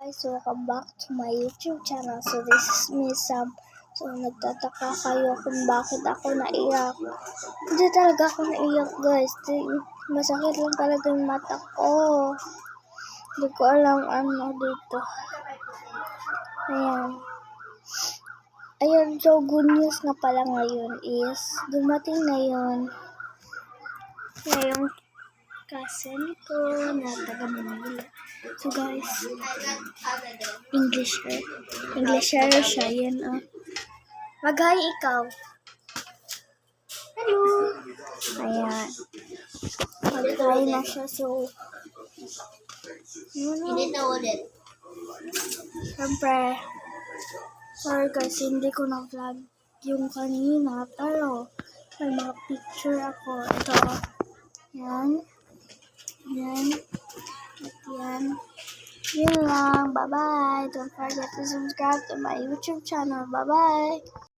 guys, welcome back to my YouTube channel. So this is me Sam. So nagtataka kayo kung bakit ako naiyak. Hindi talaga ako naiyak guys. Masakit lang talaga yung mata ko. Hindi ko alam ano dito. Ayan, so good news nga pala ngayon is dumating na yun. Ngayong cousin ko na taga Manila. So guys, Englisher siya. Yan Mag-hi ikaw. Hello. Ayan. Mag-hi na siya. So, siyempre, sorry guys, hindi ko na-vlog yung kanina. Pero, may mga picture ako. Ito. Yan. Yan. At yan. Yun lang. Bye-bye. Don't forget to subscribe to my YouTube channel. Bye-bye.